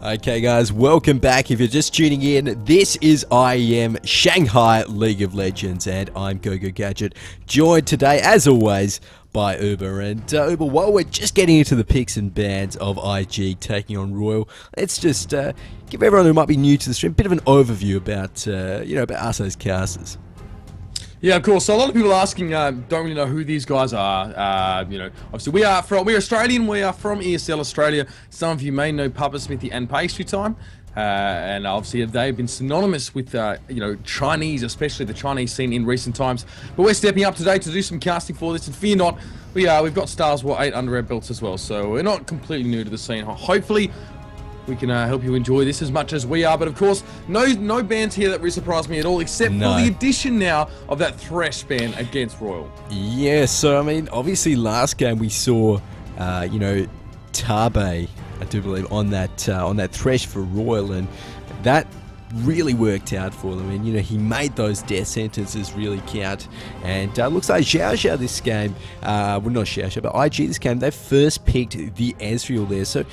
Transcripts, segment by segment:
Okay guys, welcome back. If you're just tuning in, this is IEM Shanghai League of Legends and I'm Gogo Gadget, joined today as always by Uber. And Uber, while we're just getting into the picks and bans of IG taking on Royal, let's just give everyone who might be new to the stream a bit of an overview about about us as casters. Yeah, of course. So a lot of people asking don't really know who these guys are. Obviously we're Australian. We are from ESL Australia. Some of you may know Papa Smithy and Pastry Time, and obviously they've been synonymous with Chinese, especially the Chinese scene in recent times. But we're stepping up today to do some casting for this, and fear not, we've got Stars War 8 under our belts as well. So we're not completely new to the scene. Hopefully we can help you enjoy this as much as we are. But of course, no bans here that really surprised me at all, except for the addition now of that Thresh ban against Royal. Yeah, so I mean, obviously last game we saw, Tabe, I do believe, on that Thresh for Royal, and that really worked out for them. And he made those death sentences really count. And looks like Xiao this game, well, not Xiao, but IG this game, they first picked the Ezreal there. So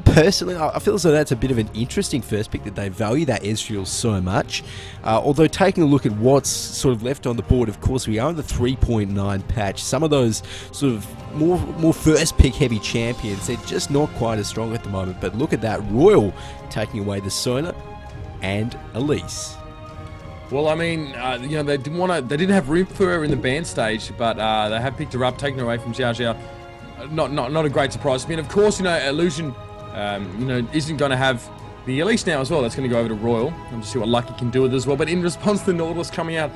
personally, I feel as though that's a bit of an interesting first pick, that they value that Ezreal so much. Although taking a look at what's sort of left on the board, of course, we are in the 3.9 patch. Some of those sort of more first pick heavy champions, they're just not quite as strong at the moment. But look at that, Royal taking away the Sona and Elise. Well, I mean, they didn't have room for her in the ban stage, but they have picked her up, taken her away from Xiao. Not a great surprise. I mean, of course, Illusion, isn't going to have the Elise now as well. That's going to go over to Royal. And to see what Lucky can do with it as well. But in response to the Nautilus coming out,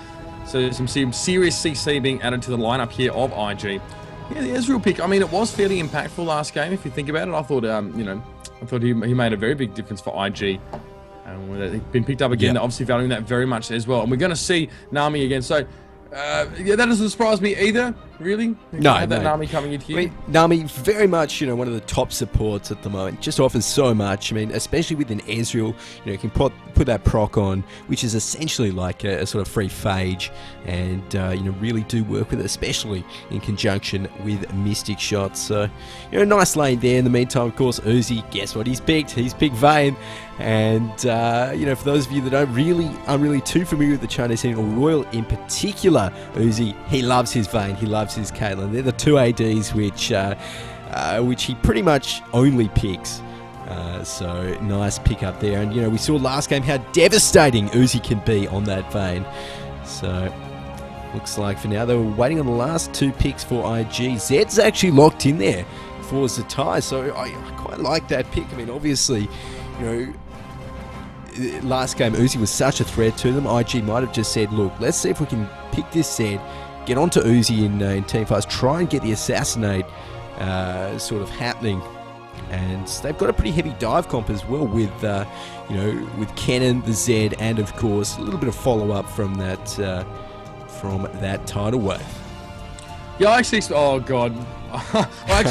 so some serious CC being added to the lineup here of IG. Yeah, the Ezreal pick, I mean, it was fairly impactful last game, if you think about it. I thought he made a very big difference for IG. And they've been picked up again. They're obviously valuing that very much as well. And we're going to see Nami again. So, that doesn't surprise me either, really. No. Nami coming in here. I mean, Nami, very much, one of the top supports at the moment. Just offers so much. I mean, especially with an Ezreal, you can put that proc on, which is essentially like a sort of free phage, and really do work with it, especially in conjunction with Mystic shots. So, a nice lane there. In the meantime, of course, Uzi, guess what he's picked? He's picked Vayne. And, for those of you that aren't really too familiar with the Chinese scene, or Royal in particular, Uzi, he loves his Vayne, he loves his Caitlyn. They're the two ADs which he pretty much only picks. So, nice pick up there. And, we saw last game how devastating Uzi can be on that Vayne. So, looks like for now they were waiting on the last two picks for IG. Zed's actually locked in there for Zatai, so I quite like that pick. I mean, obviously, last game Uzi was such a threat to them. IG might have just said, look, let's see if we can pick this Zed, get onto Uzi in teamfights, try and get the assassinate sort of happening. And they've got a pretty heavy dive comp as well with Kennen, the Zed, and of course a little bit of follow up from that tidal wave. Yeah, I actually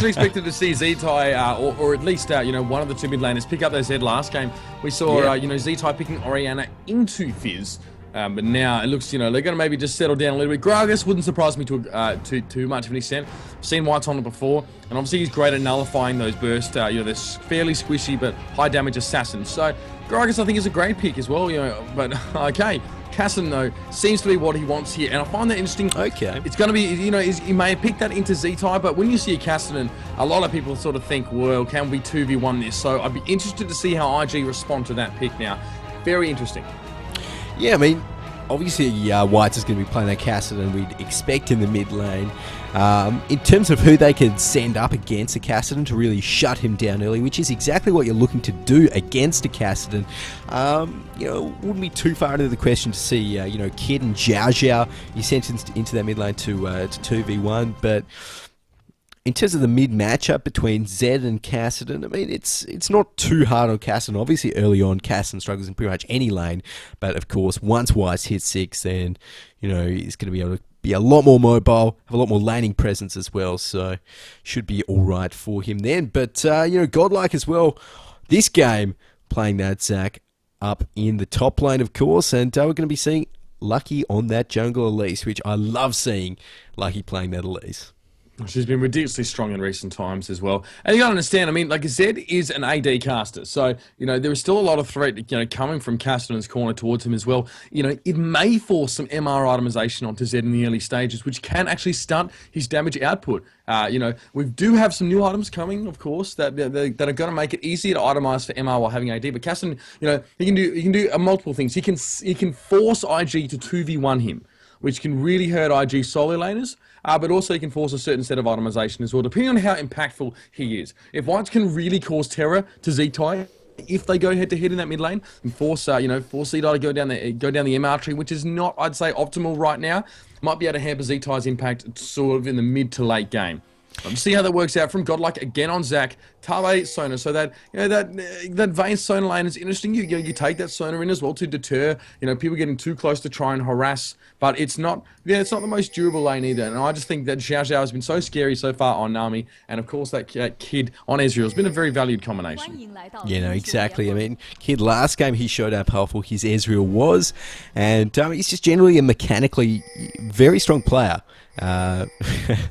expected to see Zetai, or at least one of the two mid laners pick up their Zed last game. We saw Zetai picking Orianna into Fizz. But now it looks, they're going to maybe just settle down a little bit. Gragas wouldn't surprise me to too much of an extent. I've seen White's on it before, and obviously he's great at nullifying those bursts. They're fairly squishy but high damage assassins. So Gragas, I think, is a great pick as well. But okay, Kassadin though seems to be what he wants here, and I find that interesting. Okay, it's going to be, he may have picked that into Zetai, but when you see a Kassadin, a lot of people sort of think, well, can we 2v1 this? So I'd be interested to see how IG respond to that pick now. Very interesting. Yeah, I mean, obviously White is going to be playing that Kassadin we'd expect in the mid lane. In terms of who they can send up against a Kassadin to really shut him down early, which is exactly what you're looking to do against a Kassadin. Wouldn't be too far into the question to see, Kid and Xiao you sentenced into that mid lane to 2v1, but in terms of the mid matchup between Zed and Kassadin, I mean, it's not too hard on Kassadin. Obviously, early on, Kassadin struggles in pretty much any lane, but of course, once Weiss hits 6, then he's going to be able to be a lot more mobile, have a lot more laning presence as well. So, should be all right for him then. But Godlike as well. This game playing that Zac up in the top lane, of course, and we're going to be seeing Lucky on that jungle Elise, which I love seeing Lucky playing that Elise. She's been ridiculously strong in recent times as well. And you gotta understand, I mean, like Zed is an AD caster. So, there is still a lot of threat, coming from Castan's corner towards him as well. It may force some MR itemization onto Zed in the early stages, which can actually stunt his damage output. We do have some new items coming, of course, that are going to make it easier to itemize for MR while having AD. But Castan, he can do multiple things. He can force IG to 2v1 him, which can really hurt IG solo laners, but also he can force a certain set of itemization as well, depending on how impactful he is. If Whites can really cause terror to Z-Tai, if they go head-to-head in that mid lane, and force Z-Tai to go down the MR tree, which is not, I'd say, optimal right now, might be able to hamper Z-Tai's impact sort of in the mid to late game. See how that works out from Godlike again on Zac. Tabe Sona, so that that Vayne Sona lane is interesting. You take that Sona in as well to deter people getting too close to try and harass, but it's not the most durable lane either. And I just think that Xiao Xiao has been so scary so far on Nami, and of course that kid on Ezreal has been a very valued combination. Yeah, no, exactly. I mean, kid last game he showed how powerful his Ezreal was, and he's just generally a mechanically very strong player. That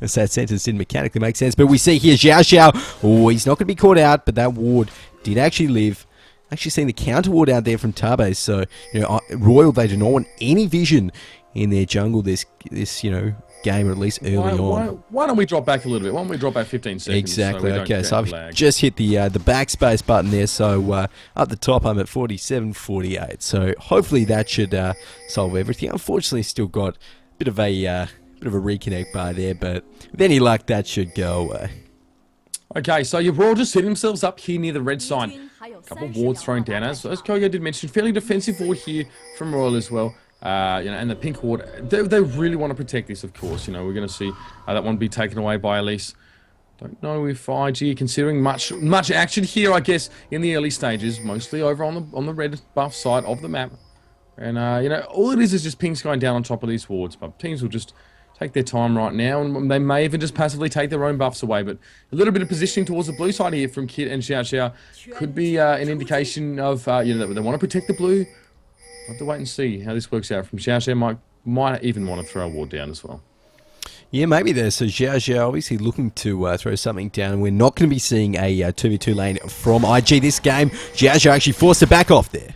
sentence didn't mechanically make sense, but we see here Xiao Xiao. Oh, he's not going to be caught out, but that ward did actually live. Actually seeing the counter ward out there from Tabe, so Royal, they do not want any vision in their jungle this game, or at least early on. Why don't we drop back a little bit? Why don't we drop back 15 seconds? Exactly. Okay, so I've just hit the backspace button there. So up the top, I'm at 47, 48. So hopefully that should solve everything. Unfortunately, still got a bit of a reconnect bar there, but with any luck, that should go away. Okay, so your Royal just set themselves up here near the red sign. A couple of wards thrown down, as Kogo did mention. Fairly defensive ward here from Royal as well. And the pink ward, they really want to protect this, of course. We're going to see that one be taken away by Elise. Don't know if IG considering much action here, I guess, in the early stages, mostly over on the red buff side of the map. And, all it is just pings going down on top of these wards, but teams will just take their time right now, and they may even just passively take their own buffs away. But a little bit of positioning towards the blue side here from Kid and Xiao Xiao could be an indication of that they want to protect the blue. We'll have to wait and see how this works out. From Xiao Xiao might even want to throw a ward down as well. Yeah, maybe there. So Xiao Xiao obviously looking to throw something down, and we're not going to be seeing a 2v2 lane from IG this game. Xiao Xiao actually forced to back off there.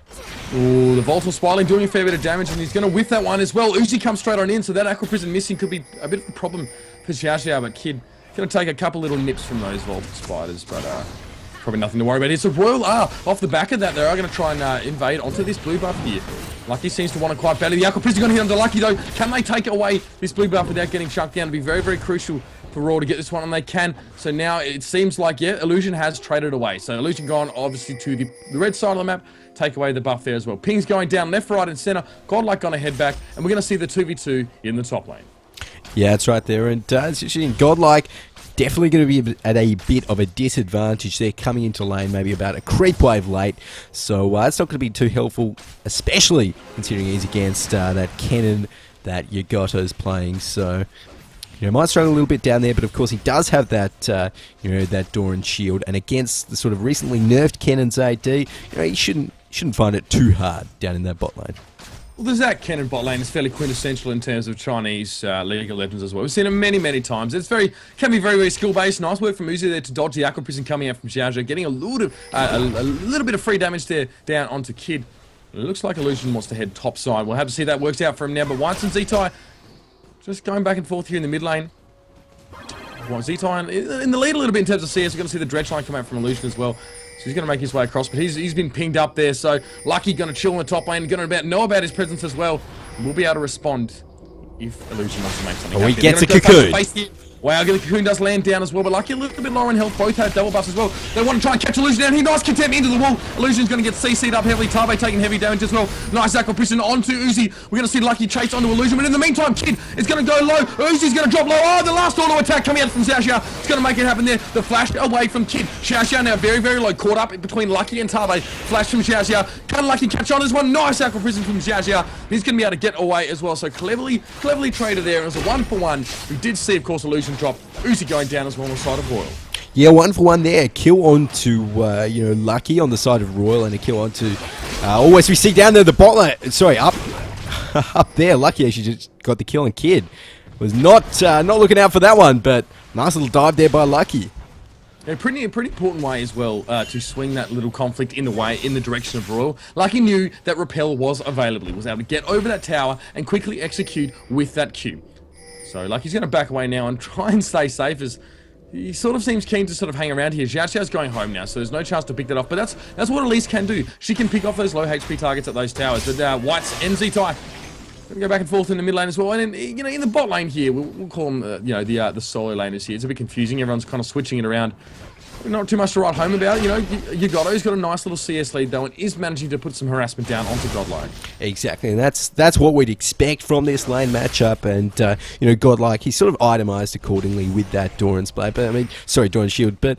Ooh, the Volatile Spiraling doing a fair bit of damage, and he's going to whiff that one as well. Uzi comes straight on in, so that Aqua Prison missing could be a bit of a problem for Xiao Xiao, but Kid going to take a couple little nips from those Volatile Spiders, but probably nothing to worry about. It's a Royal off the back of that. They are going to try and invade onto this blue buff here. Lucky seems to want it quite badly. The Aqua Prison going to hit onto Lucky, though. Can they take away this blue buff without getting shut down? It'll be very, very crucial for Raw to get this one, and they can. So now it seems like, Illusion has traded away. So Illusion gone, obviously, to the red side of the map. Take away the buff there as well. Ping's going down left, right, and center. Godlike going to head back, and we're going to see the 2v2 in the top lane. Yeah, that's right there. And it's interesting. Godlike definitely going to be at a bit of a disadvantage there, coming into lane, maybe about a creep wave late. So it's not going to be too helpful, especially considering he's against that Kennen that Yagoto's playing. So might struggle a little bit down there, but of course he does have that, that Doran shield, and against the sort of recently nerfed Kennen's AD, he shouldn't find it too hard down in that bot lane. Well, the Zac Kennen bot lane is fairly quintessential in terms of Chinese League of Legends as well. We've seen it many, many times. Can be very, very skill-based. Nice work from Uzi there to dodge the Aqua Prison coming out from Xiao Xiao, getting a little bit of free damage there down onto Kid. It looks like Illusion wants to head top side. We'll have to see that works out for him now, but Whites and Z-Tai just going back and forth here in the mid lane. Z-Tai in the lead a little bit in terms of CS. We're going to see the dredge line come out from Illusion as well. So he's going to make his way across, but he's been pinged up there. So Lucky going to chill in the top lane, going to know about his presence as well. We'll be able to respond if Illusion wants to make something happen. He gets a cocoon. Wow, the cocoon does land down as well, but Lucky a little bit lower in health. Both have double buffs as well. They want to try and catch Illusion down here. Nice contempt into the wall. Illusion's going to get CC'd up heavily. Tabe taking heavy damage as well. Nice Aqua Prison onto Uzi. We're going to see Lucky chase onto Illusion, but in the meantime, Kid is going to go low. Uzi's going to drop low. Oh, the last auto attack coming out from Xiao Xiao. It's going to make it happen there. The flash away from Kid. Xiao Xiao now very, very low. Caught up between Lucky and Tabe. Flash from Xiao Xiao. Can Lucky catch on this one? Nice Aqua Prison from Xiao Xiao. He's going to be able to get away as well. So cleverly traded there. It was a 1-for-1. We did see, of course, Illusion drop. Uzi going down as well on the side of Royal. Yeah, 1-for-1 there. Kill onto, Lucky on the side of Royal, and a kill onto, always we see down there the bot lane. Sorry, up there. Lucky actually just got the kill on Kid. Was not looking out for that one, but nice little dive there by Lucky. A pretty important way as well to swing that little conflict in the direction of Royal. Lucky knew that Repel was available. He was able to get over that tower and quickly execute with that Q. So Lucky's going to back away now and try and stay safe, as he sort of seems keen to sort of hang around here. Xiao Xiao's going home now, so there's no chance to pick that off. But that's what Elise can do. She can pick off those low HP targets at those towers. But White's NZ tie. Gonna go back and forth in the mid lane as well, and then, you know, in the bot lane here, we'll call them, you know, the solo laners here. It's a bit confusing. Everyone's kind of switching it around. Not too much to write home about. You know, Yugotto's got a nice little CS lead though, and is managing to put some harassment down onto Godlike. Exactly, and that's what we'd expect from this lane matchup. And you know, Godlike, he's sort of itemized accordingly with that Doran's blade. But I mean, sorry, Doran's shield. But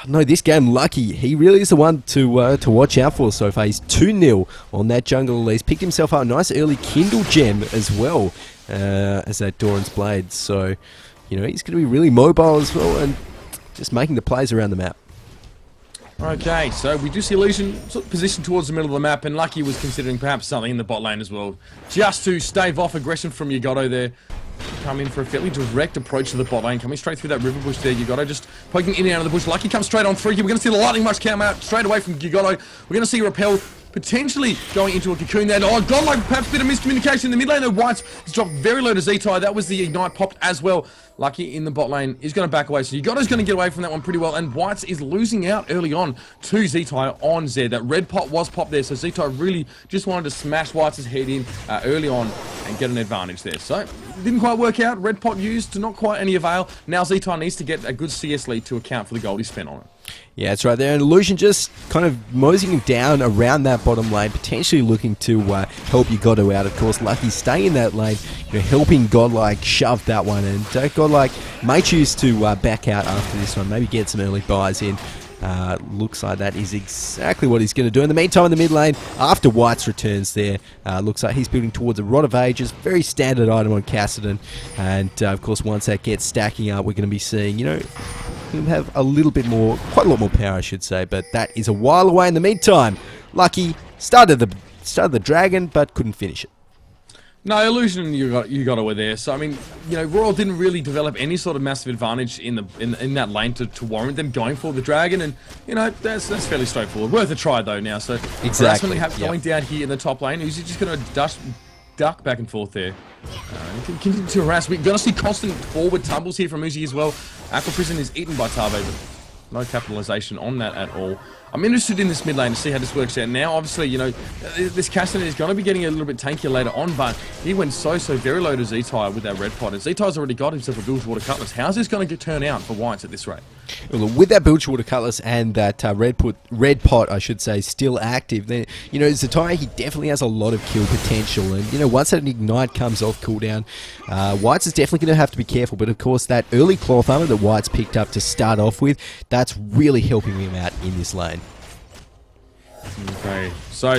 no, this game, Lucky, he really is the one to watch out for so far. He's 2-0 on that jungle Elise. Picked himself up a nice early Kindle gem as well as that Doran's blade. So, you know, he's going to be really mobile as well, and just making the plays around the map. Okay, so we do see Illusion sort of positioned towards the middle of the map, and Lucky was considering perhaps something in the bot lane as well, just to stave off aggression from Yugotto there. Come in for a fairly direct approach to the bot lane, coming straight through that river bush there. Yugotto just poking in and out of the bush. Lucky comes straight on through here. We're going to see the lightning rush come out straight away from Yugotto. We're going to see Repel potentially going into a cocoon there. Oh, Godlike, perhaps a bit of miscommunication in the mid lane. White's dropped very low to Z-Tie. That was the ignite popped as well. Lucky in the bot lane is going to back away. So Yugotto's going to get away from that one pretty well. And White's is losing out early on to Z-Tie on Z. That red pot was popped there. So Z-Tie really just wanted to smash White's head in early on and get an advantage there. So didn't quite work out. Red pot used to not quite any avail. Now Z-Tie needs to get a good CS lead to account for the gold he spent on it. Yeah, that's right there. And Illusion just kind of moseying down around that bottom lane, potentially looking to help Yugotto out. Of course, Lucky stay in that lane, you know, helping Godlike shove that one. And Godlike may choose to back out after this one, maybe get some early buys in. Looks like that is exactly what he's going to do. In the meantime, in the mid lane, after White's returns there, looks like he's building towards a Rod of Ages, very standard item on Cassidy. And of course, once that gets stacking up, we're going to be seeing, you know, he'll have a little bit more, quite a lot more power, I should say. But that is a while away. In the meantime, Lucky started the dragon, but couldn't finish it. No, Illusion and Yugotto were there. So I mean, you know, Royal didn't really develop any sort of massive advantage in that lane to warrant them going for the dragon, and you know that's fairly straightforward. Worth a try though now. So exactly going down here in the top lane. Who's just going to duck back and forth there? Continue to harass. We're going to see constant forward tumbles here from Uzi as well. Aqua Prison is eaten by Tave, but no capitalization on that at all. I'm interested in this mid lane to see how this works out. Now, obviously, you know, this Cassidy is going to be getting a little bit tankier later on, but he went so very low to Z-Tie with that red pot, and Z-Tie's already got himself a Bilgewater Cutlass. How's this going to turn out for Whites at this rate? Well, with that Bilgewater Cutlass and that red pot, I should say, still active, then, you know, Z-Tie, he definitely has a lot of kill potential. And, you know, once that ignite comes off cooldown, Whites is definitely going to have to be careful. But, of course, that early cloth armor that Whites picked up to start off with, that's really helping him out in this lane. Okay, so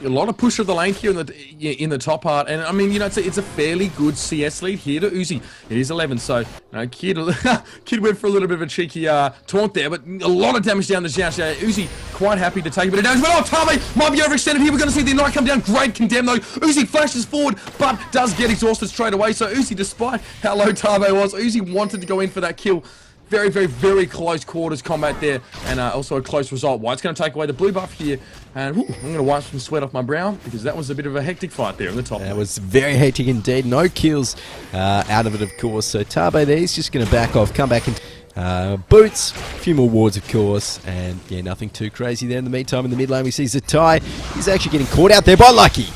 a lot of push of the lane here in the top part, and I mean, you know, it's a fairly good CS lead here to Uzi. It is 11, so you know, Kid went for a little bit of a cheeky taunt there, but a lot of damage down to Xiao Xiao. Uzi quite happy to take a bit of damage, but oh, Tame might be overextended here. We're going to see the Ignite come down. Great condemn though. Uzi flashes forward, but does get exhausted straight away. So Uzi, despite how low Tame was, Uzi wanted to go in for that kill. Very close quarters combat there, and also a close result. White's going to take away the blue buff here, and I'm going to wipe some sweat off my brow, because that was a bit of a hectic fight there in the top. That was very hectic indeed. No kills out of it, of course. So Tabe there, he's just going to back off, come back and boots, a few more wards, of course, and yeah, nothing too crazy there. In the meantime, in the mid lane, we see Z-Tie. He's actually getting caught out there by Lucky.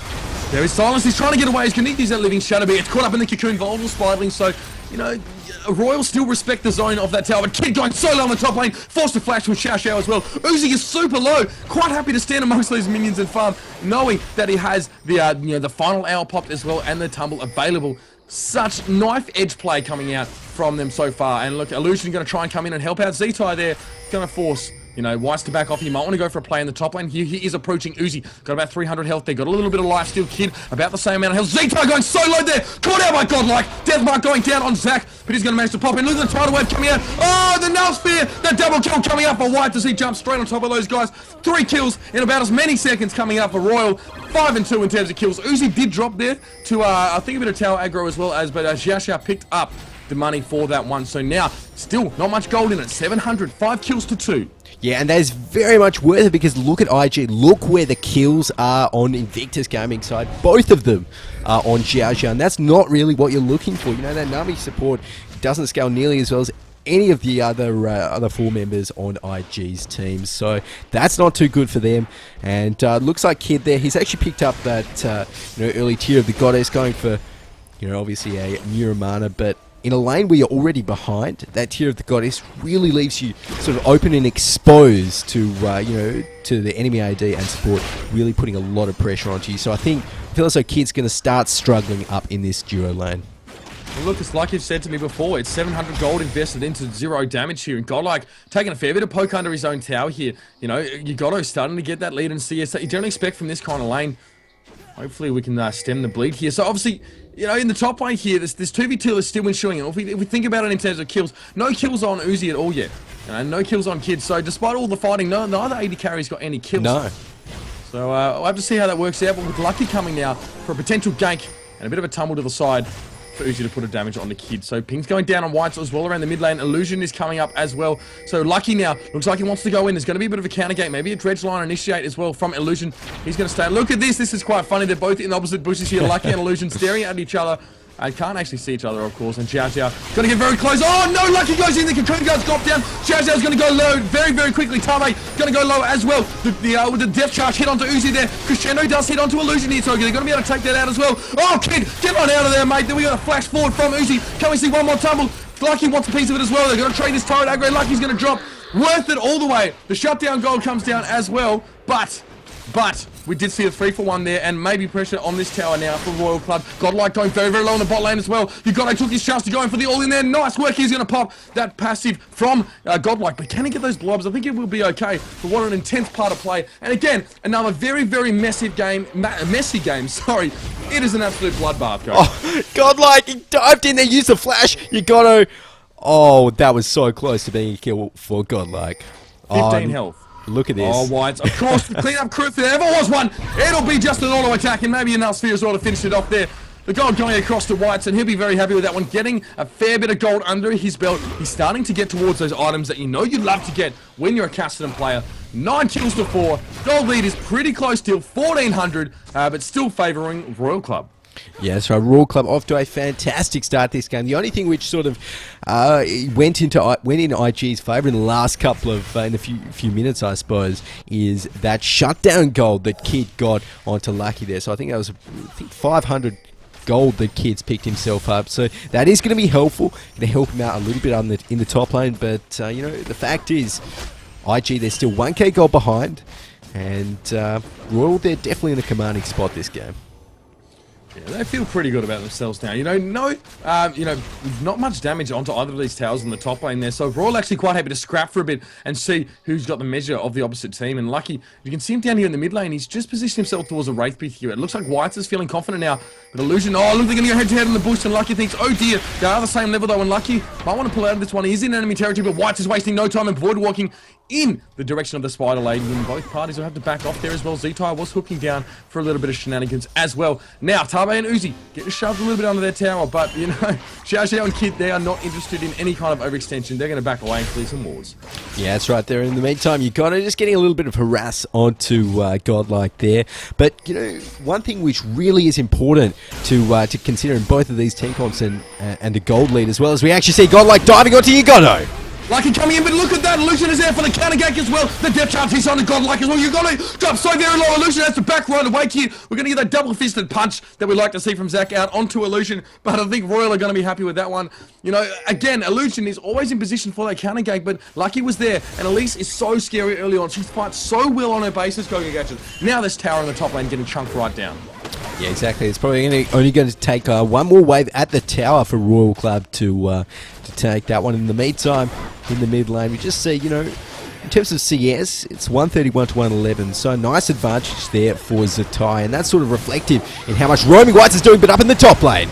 There is silence. He's trying to get away. He's going to use that living shadow, but it's caught up in the cocoon, vulnerable spidling. So, you know, Royal still respect the zone of that tower, but Kid going so low on the top lane, forced to flash with Xiao Xiao as well. Uzi is super low, quite happy to stand amongst those minions and farm, knowing that he has the you know, the final hour popped as well and the tumble available. Such knife edge play coming out from them so far. And look, Illusion going to try and come in and help out Z-Tie there. Going to force You know, White's to back off. He might want to go for a play in the top lane. He is approaching Uzi. Got about 300 health there. Got a little bit of life steal. Kid, about the same amount of health. Zeta going so low there. Caught out by Godlike. Deathmark going down on Zach, but he's going to manage to pop in. Look at the tidal wave coming out. Oh, the Null Spear. That double kill coming up for White as he jumps straight on top of those guys. 3 kills in about as many seconds coming up for Royal. 5 and 2 in terms of kills. Uzi did drop there to, I think, a bit of tower aggro as well, but Xiaoxia picked up the money for that one. So now, still not much gold in it. 700, 5 kills to 2. Yeah, and that is very much worth it because look at IG. Look where the kills are on Invictus Gaming side. Both of them are on Xiaoxia, and that's not really what you're looking for. You know, that Nami support doesn't scale nearly as well as any of the other 4 members on IG's team, so that's not too good for them. And looks like Kid there, he's actually picked up that early tier of the Goddess, going for obviously a Muramana, but in a lane where you're already behind, that tier of the Goddess really leaves you sort of open and exposed to to the enemy AD and support, really putting a lot of pressure onto you. So I feel as though Kid's going to start struggling up in this duo lane. Well, look, it's like you've said to me before, it's 700 gold invested into 0 damage here, and Godlike taking a fair bit of poke under his own tower here. You know, Ugoto starting to get that lead in CS that you don't expect from this kind of lane. Hopefully we can stem the bleed here. So obviously, in the top lane here, this 2v2 is still ensuing. And if we think about it in terms of kills, no kills on Uzi at all yet. No kills on Kid. So despite all the fighting, neither AD carry's got any kills. No. So we'll have to see how that works out. But with Lucky coming now for a potential gank and a bit of a tumble to the side for Uzi to put a damage on the Kid. So Ping's going down on Whites as well around the mid lane. Illusion is coming up as well. So Lucky now looks like he wants to go in. There's going to be a bit of a counter gate, maybe a dredge line initiate as well from Illusion. He's going to stay. Look at this. This is quite funny. They're both in opposite bushes here. Lucky and Illusion staring at each other. I can't actually see each other, of course, and Xiaoxia going to get very close. Oh, no, Lucky goes in, the Cocoon Guard's dropped down. Xiaoxia's going to go low very, very quickly. Tame going to go low as well. With the death charge hit onto Uzi there. Crescendo does hit onto Illusion here, so they're going to be able to take that out as well. Oh, Kid, get on out of there, mate. Then we got a flash forward from Uzi. Can we see one more tumble? Lucky wants a piece of it as well. They're going to trade this turret aggro. Lucky's going to drop. Worth it all the way. The shutdown gold comes down as well, but we did see a 3-for-1 there, and maybe pressure on this tower now for Royal Club. Godlike going very, very low in the bot lane as well. Ugoto took his chance to go in for the all in there. Nice work. He's going to pop that passive from Godlike, but can he get those blobs? I think it will be okay for what an intense part of play. And again, another very, very messy game. Sorry. It is an absolute bloodbath, guys. Oh, Godlike, he dived in there, used the flash. Ugoto. Oh, that was so close to being a kill for Godlike. 15 health. Look at this. Oh, Whites. Of course, the clean-up crew, if there ever was one, it'll be just an auto attack and maybe enough sphere as well to finish it off there. The gold going across to Whites, and he'll be very happy with that one. Getting a fair bit of gold under his belt. He's starting to get towards those items that you know you'd love to get when you're a Castellan player. 9 kills to 4. Gold lead is pretty close still, 1,400, but still favouring Royal Club. Yeah, so Royal Club off to a fantastic start this game. The only thing which sort of went in IG's favour in the last couple of in a few minutes, I suppose, is that shutdown gold that Kid got onto Lucky there. So I think that was 500 gold that Kid's picked himself up. So that is going to be helpful. Going to help him out a little bit in the top lane. But the fact is, IG they're still 1k gold behind, and Royal they're definitely in a commanding spot this game. Yeah, they feel pretty good about themselves now. Not much damage onto either of these towers in the top lane there. So Royal actually quite happy to scrap for a bit and see who's got the measure of the opposite team. And Lucky, you can see him down here in the mid lane. He's just positioned himself towards a Wraith Pit here. It looks like Whites is feeling confident now. But Illusion, look, they're going to go head-to-head on the bush, and Lucky thinks, oh dear, they are the same level though, and Lucky might want to pull out of this one. He is in enemy territory, but Whites is wasting no time and void walking in the direction of the spider lady, and both parties will have to back off there as well. Zetai was hooking down for a little bit of shenanigans as well. Now, Tabe and Uzi get shoved a little bit under their tower, but, Xiaoxia and Kid, they are not interested in any kind of overextension. They're going to back away and clear some walls. Yeah, that's right there. In the meantime, Ugoto just getting a little bit of harass onto Godlike there. But, one thing which really is important to consider in both of these team comps and the gold lead as well, as we actually see Godlike diving onto Ugoto. Lucky coming in, but look at that. Illusion is there for the counter gank as well. The depth charge hits on the Godlike as well. You've got to drop so very low. Illusion has to back right away here. We're going to get that double-fisted punch that we like to see from Zach out onto Illusion, but I think Royal are going to be happy with that one. Again, Illusion is always in position for that counter gank, but Lucky was there, and Elise is so scary early on. She fights so well on her bases, going gadgets. Now this tower in the top lane getting chunked right down. Yeah, exactly. It's probably only going to take one more wave at the tower for Royal Club to take that one. In the meantime, in the mid lane, we just see, terms of CS, it's 131 to 111, so a nice advantage there for Zatai, and that's sort of reflective in how much roaming Whites is doing, but up in the top lane.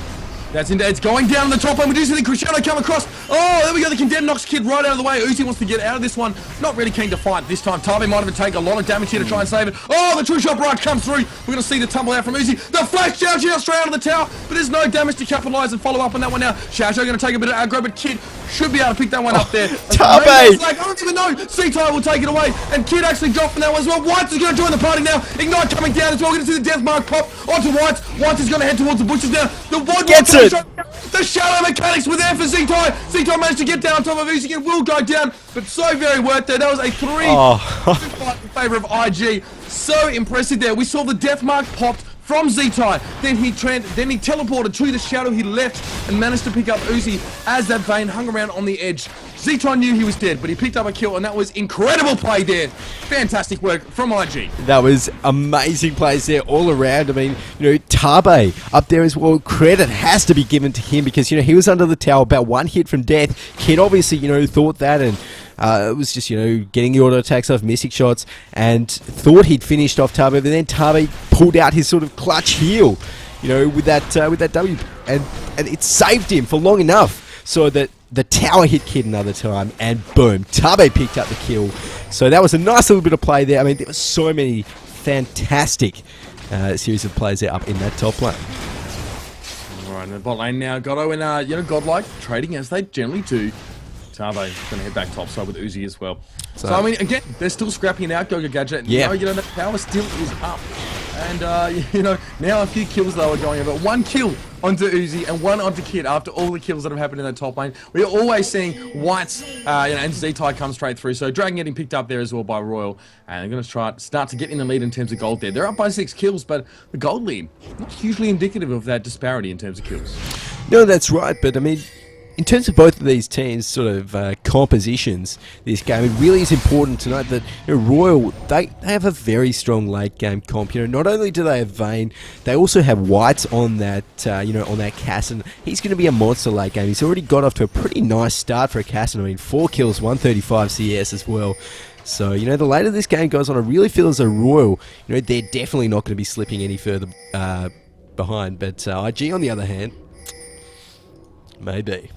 That's in there. It's going down in the top lane. We do see the Cristiano come across. Oh, there we go. The condemned knocks Kid right out of the way. Uzi wants to get out of this one. Not really keen to fight this time. Tabe might have taken a lot of damage here to try and save it. Oh, the true shot barrage comes through. We're going to see the tumble out from Uzi. The flash Xiao Xiao straight out of the tower, but there's no damage to capitalize and follow up on that one now. Xiao Xiao going to take a bit of aggro, but Kid should be able to pick that one up there. Tabe! Like, I don't even know. C-Tie will take it away, and Kid actually dropped from that one as well. Whites is going to join the party now. Ignite coming down as well. We're going to see the death mark pop onto Whites. Whites is going to head towards the bushes now. The one gets it! The shadow mechanics were there for Z-Tie. Z-Tie managed to get down on top of Uzi. It will go down, but so very worth it. That was a 3 fight in favor of IG. So impressive there. We saw the death mark popped from Z-Tie. Then he teleported to the shadow. He left and managed to pick up Uzi as that Vayne hung around on the edge. Z-Tie knew he was dead, but he picked up a kill, and that was incredible play there. Fantastic work from IG. That was amazing plays there all around. I mean, Tabe up there as well. Credit has to be given to him because, he was under the tower about one hit from death. Kid obviously, thought that, and it was just, getting the auto attacks off, missing shots, and thought he'd finished off Tabe, but then Tabe pulled out his sort of clutch heal, with that W, and it saved him for long enough so that the tower hit Kid another time, and boom, Tabe picked up the kill. So that was a nice little bit of play there. I mean, there were so many fantastic series of plays there up in that top lane. Alright, in the bot lane now, Goddo and, Godlike trading as they generally do. Tabe going to head back topside with Uzi as well. So, I mean, again, they're still scrapping it out, Goga Gadget. Yeah. The power still is up. And, now a few kills though are going over. One kill onto Uzi and one onto Kid after all the kills that have happened in that top lane. We're always seeing Whites, and Z-Tie come straight through. So Dragon getting picked up there as well by Royal. And they're going to start to get in the lead in terms of gold there. They're up by 6 kills, but the gold lead, not hugely indicative of that disparity in terms of kills. No, that's right, but I mean, in terms of both of these teams' sort of compositions this game, it really is important to note that Royal, they have a very strong late game comp. Not only do they have Vayne, they also have Whites on that on that Casson. He's going to be a monster late game. He's already got off to a pretty nice start for a Casson. I mean, 4 kills, 135 CS as well. So, the later this game goes on, I really feel as though Royal, they're definitely not going to be slipping any further behind. But IG, on the other hand, maybe.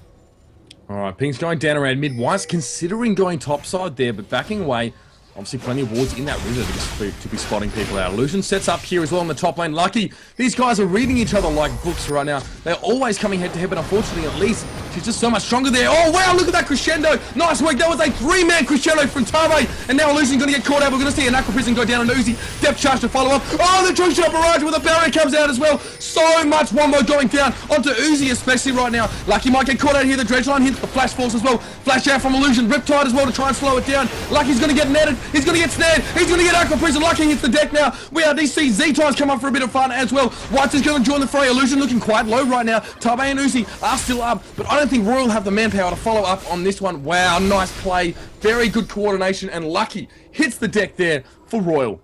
Alright, Ping's going down around mid. White's considering going topside there, but backing away. Obviously, plenty of wards in that river to be spotting people out. Illusion sets up here as well in the top lane. Lucky, these guys are reading each other like books right now. They're always coming head to head, but unfortunately, at least, she's just so much stronger there. Oh, wow, look at that crescendo. Nice work. That was a 3-man crescendo from Tabe. And now Illusion's going to get caught out. We're going to see an Aqua Prison go down on Uzi. Depth charge to follow up. Oh, the true shot barrage with a barrier comes out as well. So much wombo going down onto Uzi, especially right now. Lucky might get caught out here. The dredge line hits the flash force as well. Flash out from Illusion. Riptide as well to try and slow it down. Lucky's going to get netted. He's going to get snared. He's going to get Aqua Prison. Lucky hits the deck now. We are DC. Z-Times come up for a bit of fun as well. Whites is going to join the fray. Illusion looking quite low right now. Tabe and Uzi are still up, but I don't think Royal have the manpower to follow up on this one. Wow, nice play. Very good coordination, and Lucky hits the deck there for Royal.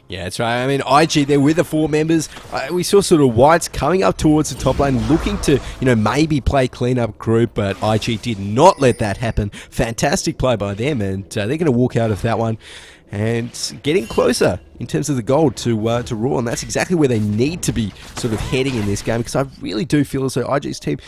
Yeah, that's right. I mean, IG, they're with the 4 members. We saw sort of Whites coming up towards the top lane, looking to, maybe play clean-up group, but IG did not let that happen. Fantastic play by them, and they're going to walk out of that one and getting closer in terms of the gold to Raw, and that's exactly where they need to be sort of heading in this game, because I really do feel as though IG's team,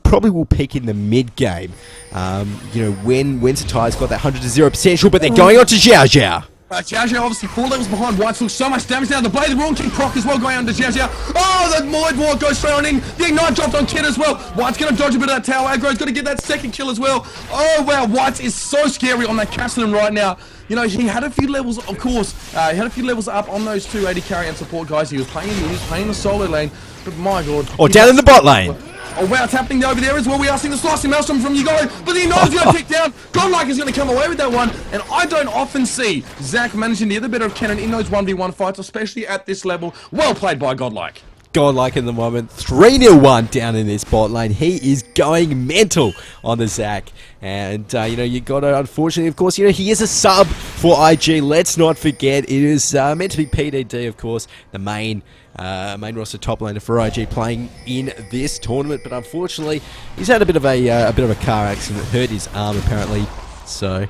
probably will peak in the mid-game, when Satai's got that 100-0 potential, but they're going on to Xiao Xiao. Xiao Xiao obviously 4 levels behind. White took so much damage now. The Blade of the Wrong King proc as well going under Xiao Xiao. Oh, the Moid War goes straight on in. The Ignite dropped on Kid as well. White's going to dodge a bit of that tower. Aggro's going to get that second kill as well. Oh, wow. White is so scary on that Castle right now. He had a few levels, of course. He had a few levels up on those 2 AD carry and support guys. He was playing the solo lane. But my god. Or down in the bot lane. Oh wow, it's happening over there as well. We are seeing the slicing maelstrom from Yugo, but the Ignite's going to pick down. Godlike is going to come away with that one, and I don't often see Zach managing to get the better of Kennen in those 1v1 fights, especially at this level. Well played by Godlike. Godlike in the moment, 3-1 down in this bot lane. He is going mental on the Zach. And, you got to, unfortunately, of course, he is a sub for IG. Let's not forget, it is meant to be PDD, of course, the main roster top laner for IG playing in this tournament. But unfortunately, he's had a bit of a car accident, hurt his arm apparently. So,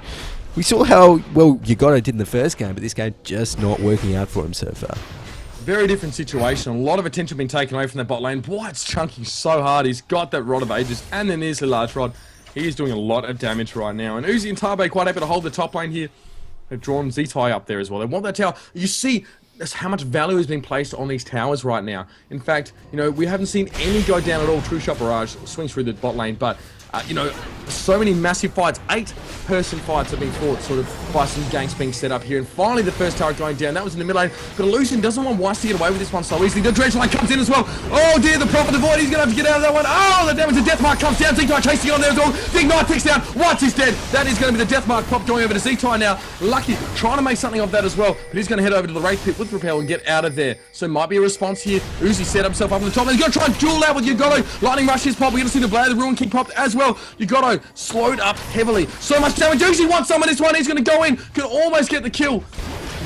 we saw how well Yagoto did in the first game, but this game just not working out for him so far. Very different situation. A lot of attention being taken away from that bot lane. White's chunking so hard. He's got that Rod of Ages and then there's the large rod. He is doing a lot of damage right now. And Uzi and Tabe quite able to hold the top lane here. They've drawn Z-Tai up there as well. They want that tower. You see that's how much value is being placed on these towers right now. In fact, you know, we haven't seen any go down at all. True Shot Barrage swings through the bot lane, but you know, so many massive fights. 8-person fights have been fought sort of by some ganks being set up here. And finally the first tower going down. That was in the mid lane. But Illusion doesn't want Weiss to get away with this one so easily. The Dredge line comes in as well. Oh dear, the Prophet of the Void. He's going to have to get out of that one. Oh, the damage to Deathmark comes down. Z-Tai chasing on there as well. The Ignite ticks down. Weiss is dead. That is going to be the Deathmark pop going over to Z-Tai now. Lucky trying to make something of that as well. But he's going to head over to the Wraith Pit with Repel and get out of there. So might be a response here. Uzi set himself up on the top. He's going to try and duel out with Yagoto. Lightning Rush is pop. We're going to see the Blade of the Ruin King popped as well. Yagoto slowed up heavily. So much damage. Uzi wants some of this one. He's going to go in. Could almost get the kill.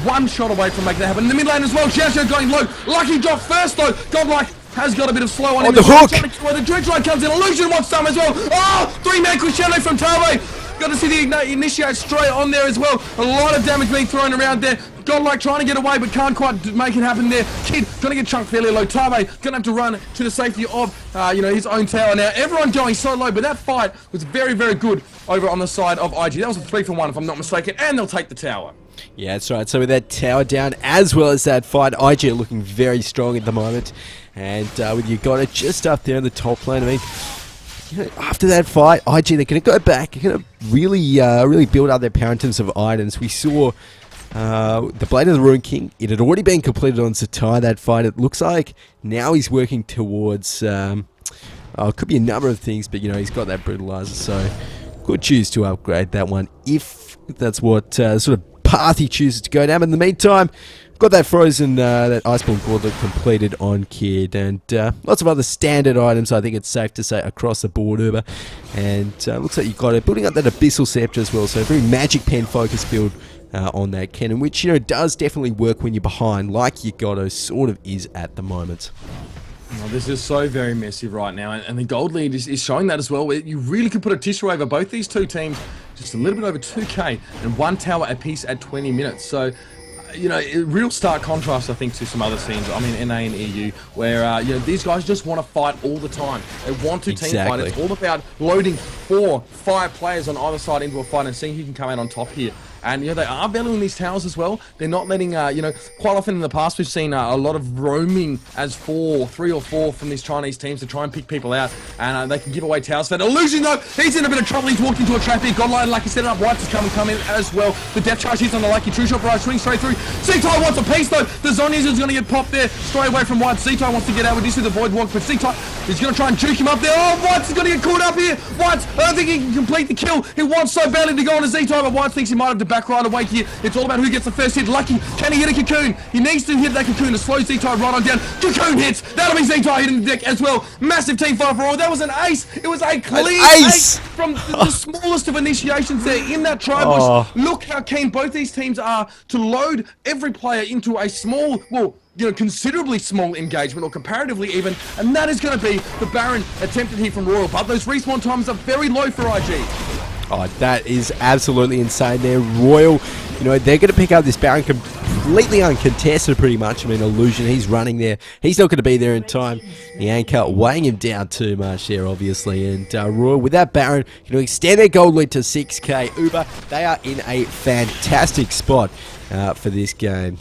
One shot away from making that happen. In the mid lane as well. Xiao going low. Lucky drop first though. Godlike has got a bit of slow on him. The hook. The Dredge line comes in. Illusion wants some as well. Oh, 3-man crescendo from Tabe. Got to see the initiate straight on there as well. A lot of damage being thrown around there. Godlike trying to get away, but can't quite make it happen there. Kid gonna get chunked fairly low. Tabe gonna have to run to the safety of, you know, his own tower now. Everyone going so low, but that fight was very, very good over on the side of IG. That was a 3-for-1 if I'm not mistaken, and they'll take the tower. Yeah, that's right. So with that tower down, as well as that fight, IG are looking very strong at the moment. And with Yagoto just up there in the top lane, I mean, you know, after that fight, IG, they're going to go back. They're going to really build up their power in terms of items. We saw the Blade of the Ruin King. It had already been completed on Z-Tai, that fight. It looks like now he's working towards, it could be a number of things, but, you know, he's got that Brutalizer, so could choose to upgrade that one if that's what sort of path he chooses to go down. But in the meantime, got that Frozen, that Iceborne Gauntlet completed on Kid, and lots of other standard items, I think it's safe to say, across the board, Uber. And looks like you've got it, building up that Abyssal Scepter as well, so a very Magic Pen focused build on that cannon, which, you know, does definitely work when you're behind, like Yagoto sort of is at the moment. Oh, this is so very messy right now, and the gold lead is showing that as well. You really could put a tissue over both these two teams, just a little bit over 2k, and one tower apiece at 20 minutes. So, you know, real stark contrast, I think, to some other scenes. I mean, NA and EU, where, you know, these guys just want to fight all the time. They want to team fight. It's all about loading 4, 5 players on either side into a fight and seeing who can come out on top here. And, you know, they are valuing these towers as well. They're not letting, you know, quite often in the past we've seen a lot of roaming as 3 or 4 from these Chinese teams to try and pick people out. And they can give away towers. But Illusion, though, he's in a bit of trouble. He's walked into a trap here. Godline, Lucky set it up. White has come in as well. The death charge hits on the Lucky. True Shot Barrage swings straight through. Z-Tai wants a piece, though. The Zonyas is going to get popped there straight away from White. Z-Tai wants to get out with this with the Void Walk, but Z-Tai is going to try and juke him up there. Oh, White's going to get caught up here. White, I don't think he can complete the kill. He wants so badly to go on a Z-Tai, but White thinks he might have to back right away here. It's all about who gets the first hit. Lucky, can he hit a Cocoon? He needs to hit that Cocoon to slow Z-Tai right on down. Cocoon hits. That'll be Z-Tai hitting the deck as well. Massive team fight for all. That was an ace. It was a clean ace from the smallest of initiations there in that tri-bush. Look how keen both these teams are to load every player into a small, well, you know, considerably small engagement, or comparatively even, and that is going to be the Baron attempted here from Royal, but those respawn times are very low for IG. Oh, that is absolutely insane there. Royal, you know, they're going to pick up this Baron completely uncontested pretty much. I mean, Illusion, he's running there. He's not going to be there in time. The anchor weighing him down too much there, obviously. And Royal, with that Baron, you know, extend their gold lead to 6k. Uber, they are in a fantastic spot for this game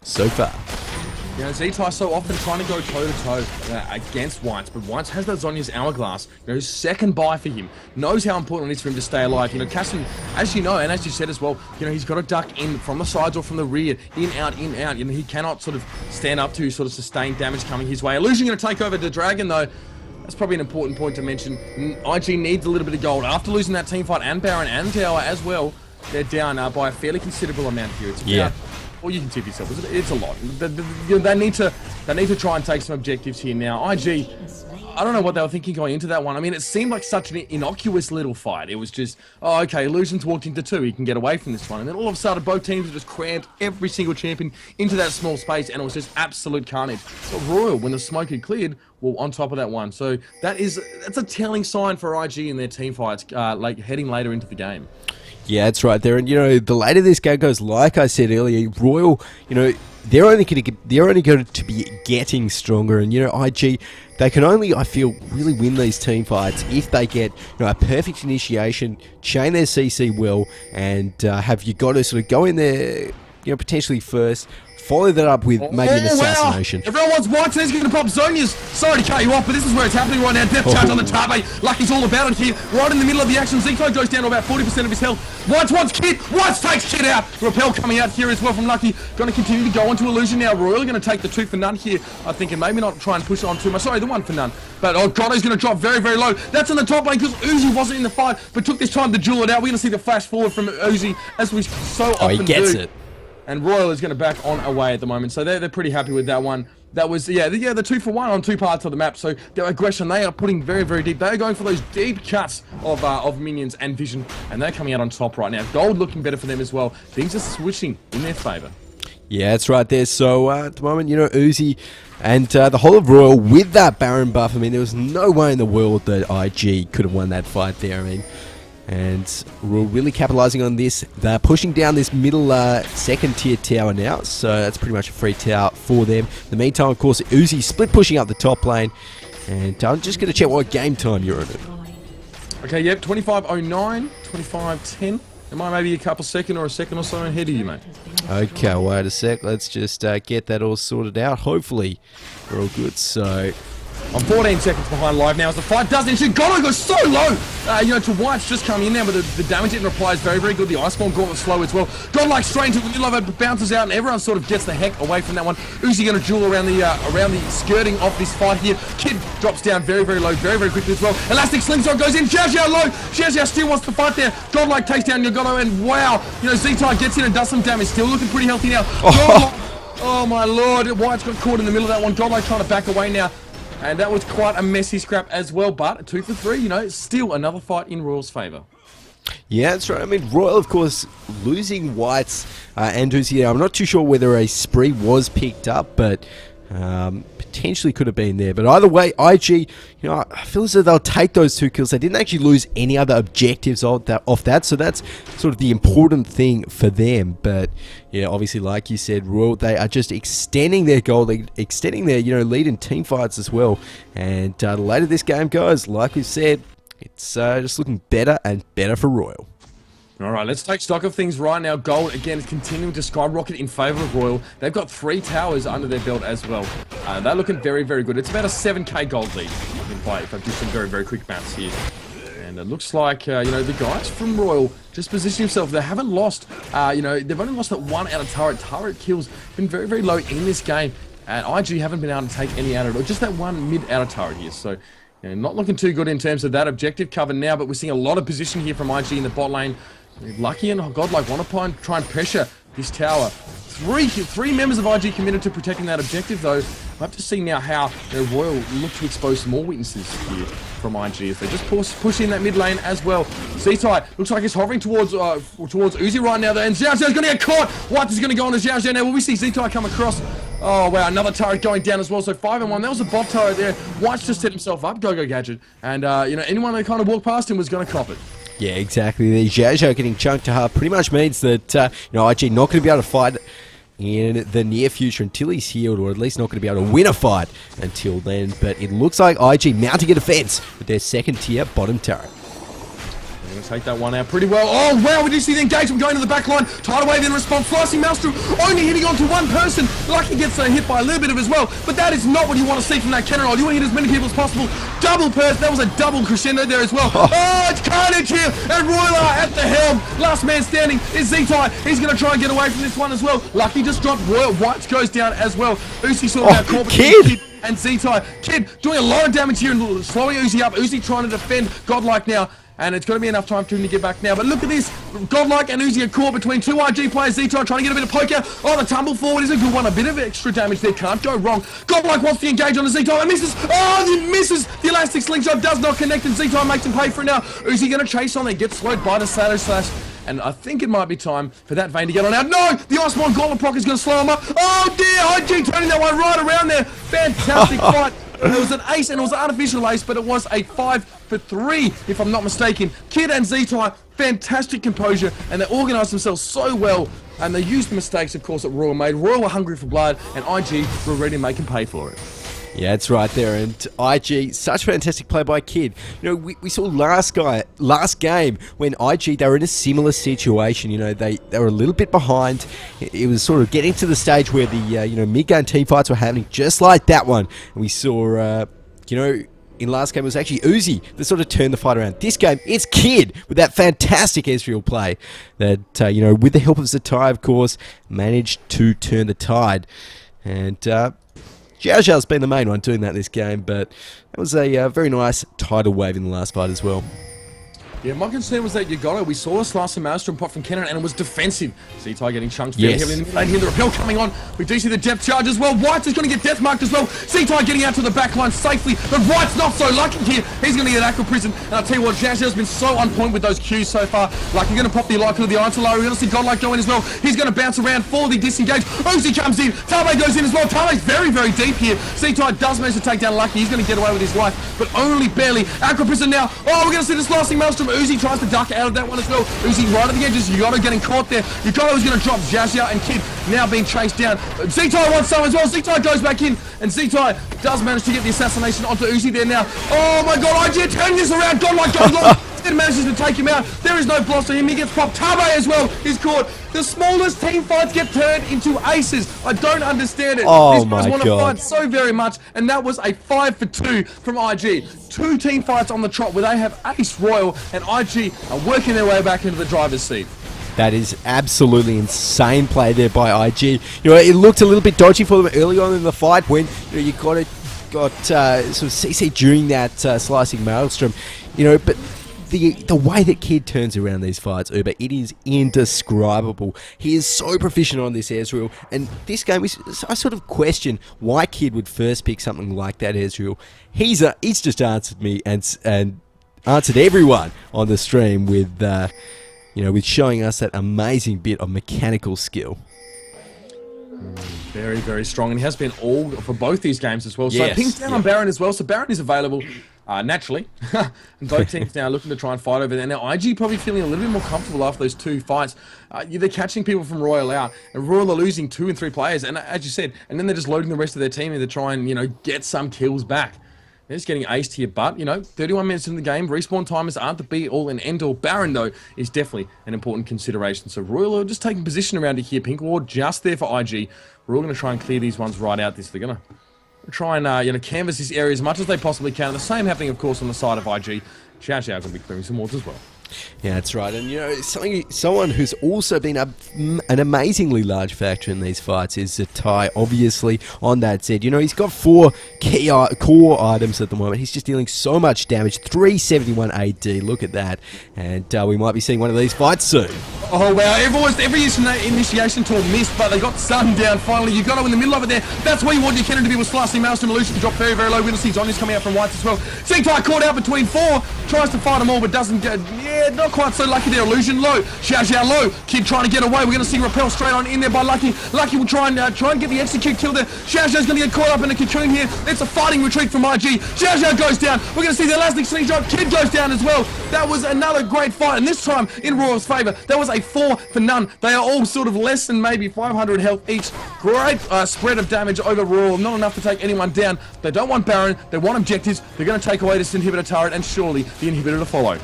so far. You know, Z-Tai so often trying to go toe-to-toe against Whites, but Whites has that Zonya's Hourglass, you know, second buy for him, knows how important it is for him to stay alive. You know, Casson, as you know, and as you said as well, you know, he's got to duck in from the sides or from the rear, in, out, you know, he cannot sort of stand up to sort of sustained damage coming his way. Illusion going to take over the Dragon, though. That's probably an important point to mention. IG needs a little bit of gold. After losing that team fight, and Baron and Tower as well, they're down by a fairly considerable amount here. It's about, well, you can tip yourself. It's a lot. They need to try and take some objectives here now. IG, I don't know what they were thinking going into that one. I mean, it seemed like such an innocuous little fight. It was just, oh, okay, Illusion's walked into 2. He can get away from this one. And then all of a sudden, both teams have just crammed every single champion into that small space, and it was just absolute carnage. But Royal, when the smoke had cleared, well, on top of that one. So that's a telling sign for IG in their team fights, like heading later into the game. Yeah, that's right there. And, the later this game goes, like I said earlier, Royal, they're only going to be getting stronger. And, IG, they can only, I feel, really win these team fights if they get, a perfect initiation, chain their CC well, and have you got to sort of go in there, potentially first, follow that up with maybe an assassination. Wow. Everyone wants white, so he's going to pop Zonias. Sorry to cut you off, but this is where it's happening right now. Death charge on the Tabe. Lucky's all about it here. Right in the middle of the action. Zito goes down to about 40% of his health. White wants Kid. White takes Kid out. Repel coming out here as well from Lucky. Going to continue to go on to Illusion now. Royal going to take the 2 for none here, I think, and maybe not try and push it on too much. Sorry, the 1 for none. But, oh, God, he's going to drop very, very low. That's on the top lane because Uzi wasn't in the fight, but took this time to duel it out. We're going to see the flash forward from Uzi, as we so often do. He gets it. And Royal is going to back on away at the moment, so they're pretty happy with that one. That was, the 2 for 1 on 2 parts of the map, so their aggression, they are putting very, very deep. They are going for those deep cuts of minions and vision, and they're coming out on top right now. Gold looking better for them as well. Things are switching in their favour. Yeah, that's right there. So at the moment, Uzi and the whole of Royal with that Baron buff, I mean, there was no way in the world that IG could have won that fight there. I mean, and we're really capitalizing on this. They're pushing down this middle second tier tower now, so that's pretty much a free tower for them. In the meantime, of course, Uzi split pushing up the top lane, and I'm just going to check what game time you're in. Okay, yep, 25:09, 25:10. Am I maybe a couple second or so ahead of you, mate? Okay, wait a sec. Let's just get that all sorted out. Hopefully, we're all good. So I'm 14 seconds behind live now as the fight does ensue. God, goes so low! To White's just coming in now, but the damage it replies very, very good. The Iceborne Gauntlet slow as well. Godlike straight into the middle of it, bounces out, and everyone sort of gets the heck away from that one. Uzi going to duel around the skirting of this fight here. Kid drops down very, very low, very, very quickly as well. Elastic Slingshot goes in. Xiao Xiao low. Xiao Xiao still wants to fight there. Godlike takes down Yogoro, and wow, Z-Type gets in and does some damage. Still looking pretty healthy now. Oh my lord, White's got caught in the middle of that one. Godlike trying to back away now. And that was quite a messy scrap as well, but a 2 for 3, still another fight in Royal's favour. Yeah, that's right. I mean, Royal, of course, losing Whites and Uzi. I'm not too sure whether a spree was picked up, but potentially could have been there. But either way, IG, I feel as though they'll take those 2 kills. They didn't actually lose any other objectives off that, so that's sort of the important thing for them. But yeah, obviously, like you said, Royal, they are just extending their goal lead, extending their lead in team fights as well. And the later this game goes, like we said, it's just looking better and better for Royal. All right, let's take stock of things right now. Gold, again, is continuing to skyrocket in favour of Royal. They've got 3 towers under their belt as well. They're looking very, very good. It's about a 7k gold lead, if I do some very, very quick maths here. And it looks like, the guys from Royal just position themselves. They haven't lost, they've only lost that 1 out of turret. Turret kills been very, very low in this game. And IG haven't been able to take any out at all. Just that 1 mid out of turret here. So, not looking too good in terms of that objective cover now. But we're seeing a lot of position here from IG in the bot lane. Lucky and Godlike want to try and pressure this tower. Three members of IG committed to protecting that objective, though. We'll have to see now how Royal look to expose some more weaknesses here from IG if they just push in that mid lane as well. Z-Type looks like he's hovering towards Uzi right now, though, and Xiao Xiao's going to get caught. White is going to go on to Xiao Xiao now. Will we see Z-Type come across? Oh, wow, another turret going down as well. So 5 and 1. That was a bot turret there. White's just set himself up. Go Gadget. And, anyone that kind of walked past him was going to cop it. Yeah, exactly. The Xiao Xiao getting chunked to half pretty much means that, IG not going to be able to fight in the near future until he's healed, or at least not going to be able to win a fight until then. But it looks like IG mounting a defense with their second tier bottom turret. They're going to take that one out pretty well. Oh, wow, we do see the engagement going to the back line. Tidal Wave in response. Slicing Maelstrom only hitting onto one person. Lucky gets hit by a little bit of as well. But that is not what you want to see from that cannon roll. You want to hit as many people as possible. Double burst. That was a double crescendo there as well. Oh, it's carnage here. And Royler at the helm. Last man standing is Z-Type. He's going to try and get away from this one as well. Lucky just dropped Royal. White goes down as well. Uzi sort of out caught Kid and Z-Type. Kid doing a lot of damage here and slowing Uzi up. Uzi trying to defend Godlike now. And it's going to be enough time for him to get back now. But look at this. Godlike and Uzi are caught between 2 IG players. Z-Type trying to get a bit of poke out. Oh, the tumble forward is a good one. A bit of extra damage there. Can't go wrong. Godlike wants to engage on the Z-Type and misses. Oh, he misses. The elastic slingshot does not connect, and Z-Type makes him pay for it now. Uzi going to chase on there. Gets slowed by the Shadow Slash. And I think it might be time for that Vayne to get on out. No! The Iceborne Gauntlet proc is going to slow him up. Oh, dear. IG turning that one right around there. Fantastic fight It was an ace, and it was an unofficial ace, but it was a 5 for 3, if I'm not mistaken. Kid and Z-Ty, fantastic composure, and they organised themselves so well, and they used the mistakes, of course, that Royal made. Royal were hungry for blood, and IG were ready to make them pay for it. Yeah, it's right there, and IG, such fantastic play by Kid. You know, we saw last game when IG, they were in a similar situation. You know, they were a little bit behind. It was sort of getting to the stage where the mid-game team fights were happening, just like that one. And we saw, in last game it was actually Uzi that sort of turned the fight around. This game, it's Kid with that fantastic Ezreal play that, with the help of Zatai, of course, managed to turn the tide. And Xiao Xiao's been the main one doing that this game, but that was a very nice tidal wave in the last fight as well. Yeah, my concern was that Yagoto, we saw a slice of Maelstrom pop from Kennen, and it was defensive. Z-Ty getting chunked very heavily in the mid lane here. The repel coming on. We do see the depth charge as well. White is going to get death marked as well. Z-Ty getting out to the back line safely, but White's not so lucky here. He's going to get Aqua Prison. And I'll tell you what, Xiao Xiao's been so on point with those Qs so far. Like, you're going to pop the Lycan of the Iron Talari. We're going to see Godlike go in as well. He's going to bounce around for the disengage. Uzi comes in. Tame goes in as well. Tame's very, very deep here. Z-Ty does manage to take down Lucky. He's going to get away with his life, but only barely. Aqua Prison now. Oh, we're going to see this lasting Maelstrom. Uzi tries to duck out of that one as well. Uzi right at the edges. Yagoto getting caught there. Yagoto is going to drop Xiao Xiao, and Kid now being chased down. Z-Ty wants some as well. Z-Ty goes back in, and Z-Ty does manage to get the assassination onto Uzi there now. Oh my god, IG turn this around. Godlike goes on. It manages to take him out. There is no blast to him. He gets popped. Tabe as well is caught. The smallest team fights get turned into aces. I don't understand it. Oh, these guys my want to God. fight so very much, and that was a 5 for 2 from IG. 2 team fights on the trot where they have Ace Royal and IG are working their way back into the driver's seat. That is absolutely insane play there by IG. You know, it looked a little bit dodgy for them early on in the fight when you got sort of CC during that slicing Maelstrom. You know, but the way that Kid turns around these fights, Uber, it is indescribable. He is so proficient on this Ezreal, and this game, I sort of question why Kid would first pick something like that Ezreal. He's just answered me and answered everyone on the stream with with showing us that amazing bit of mechanical skill. Very, very strong, and he has been all for both these games as well. Yes, So Pink's down on Baron as well, so Baron is available naturally. And both teams now looking to try and fight over there. Now IG probably feeling a little bit more comfortable after those 2 fights. They're catching people from Royal out, and Royal are losing 2 and 3 players, and as you said, and then they're just loading the rest of their team in to try and get some kills back. They're just getting aced here, but 31 minutes in the game, respawn timers aren't the be-all and end-all. Baron, though, is definitely an important consideration. So Royal are just taking position around here. Pink Ward just there for IG. We're all going to try and clear these ones right out. They're going to try and canvas this area as much as they possibly can. The same happening, of course, on the side of IG. Xiao Xiao going to be clearing some wards as well. Yeah, that's right. And someone who's also been an amazingly large factor in these fights is Zatai. Obviously, on that said, he's got 4 key core items at the moment. He's just dealing so much damage. 371 AD. Look at that. And we might be seeing one of these fights soon. Oh wow! Every initiation tour missed, but they got sun down finally. You got in the middle of it there. That's where you want your cannon to be. Was slicing Maelstrom. Illusion to drop very, very low. We're going to see Zhonya's coming out from Whites as well. Z-Ty caught out between 4. Tries to fight them all, but doesn't get. Yeah, not quite so lucky there. Illusion low. Xiao Xiao low. Kid trying to get away. We're going to see Repel straight on in there by Lucky. Lucky will try and get the execute kill there. Xiao Xiao's going to get caught up in a cocoon here. It's a fighting retreat from IG. Xiao Xiao goes down. We're going to see the elastic slingshot. Kid goes down as well. That was another great fight, and this time in Royal's favour. That was a 4 for none. They are all sort of less than maybe 500 health each. Great spread of damage over Royal. Not enough to take anyone down. They don't want Baron. They want objectives. They're going to take away this inhibitor turret, and surely the inhibitor to follow.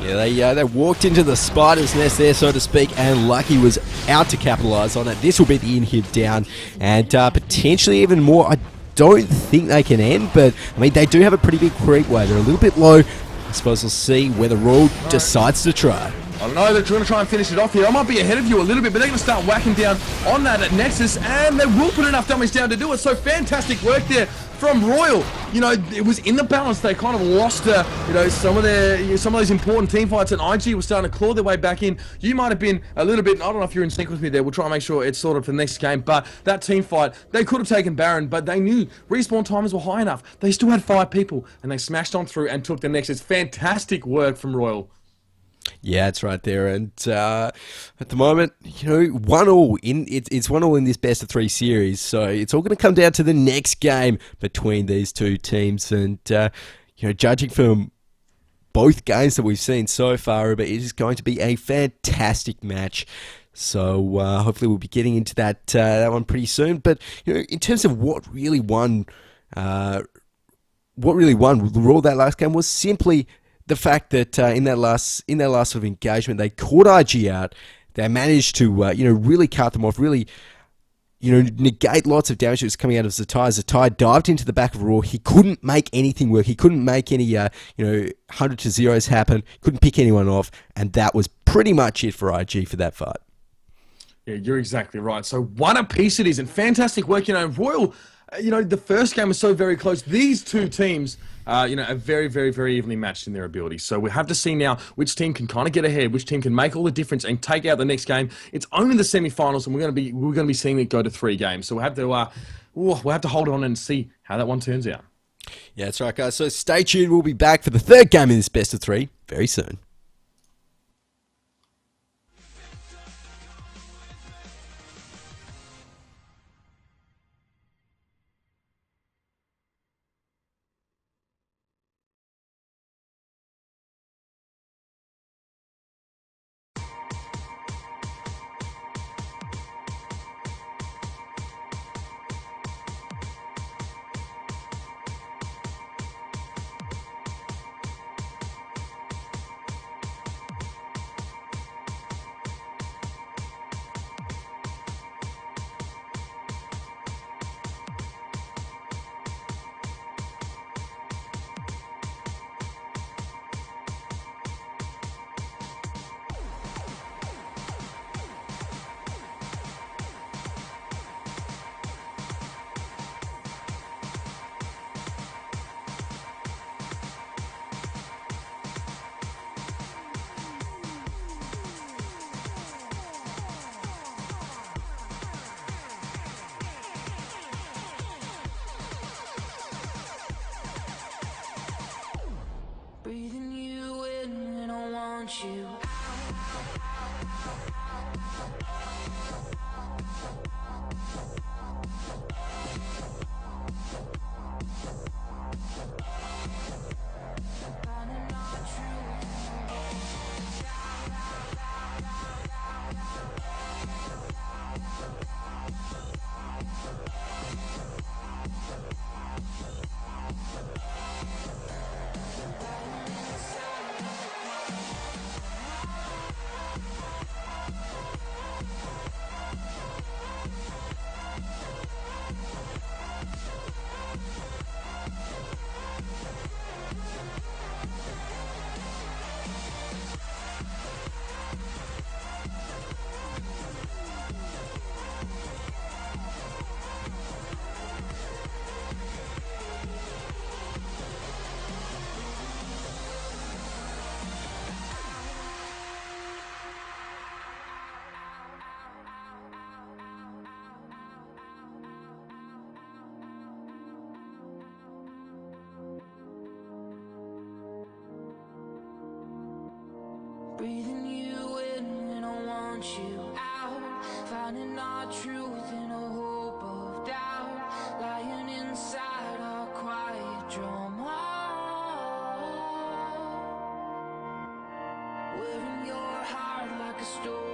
Yeah, they walked into the spider's nest there, so to speak, and Lucky was out to capitalise on it. This will be the inhib down, and potentially even more. I don't think they can end, but I mean, they do have a pretty big creep wave. They're a little bit low. I suppose we'll see whether Royal decides to try. I don't know, they're going to try and finish it off here. I might be ahead of you a little bit, but they're going to start whacking down on that at Nexus, and they will put enough damage down to do it. So fantastic work there from Royal. It was in the balance. They kind of lost, some of those important team fights, and IG was starting to claw their way back in. You might have been a little bit, I don't know if you're in sync with me there. We'll try and make sure it's sorted for the next game, but that team fight, they could have taken Baron, but they knew respawn timers were high enough. They still had 5 people, and they smashed on through and took the Nexus. Fantastic work from Royal. Yeah, it's right there. And at the moment, 1-1 in it's 1-1 in this best of three series. So it's all going to come down to the next game between these two teams. And judging from both games that we've seen so far, it is going to be a fantastic match. So hopefully we'll be getting into that one pretty soon. But in terms of what really won Raw that last game was simply the fact that in that last sort of engagement, they caught IG out. They managed to really cut them off, really negate lots of damage that was coming out of Zatai. Zatai dived into the back of Raw. He couldn't make anything work. He couldn't make any 100 to zeros happen. Couldn't pick anyone off, and that was pretty much it for IG for that fight. Yeah, you're exactly right. So one apiece it is, and fantastic work. Royal. The first game was so very close. These two teams, are very, very, very evenly matched in their abilities. So we have to see now which team can kind of get ahead, which team can make all the difference and take out the next game. It's only the semifinals, and we're going to be seeing it go to 3 games. So we'll have to hold on and see how that one turns out. Yeah, that's right, guys. So stay tuned. We'll be back for the third game in this best of 3 very soon. Breathing you in when I want you out. Breathing you in when I want you out. Finding our truth in a hope of doubt. Lying inside our quiet drama. Wearing your heart like a story.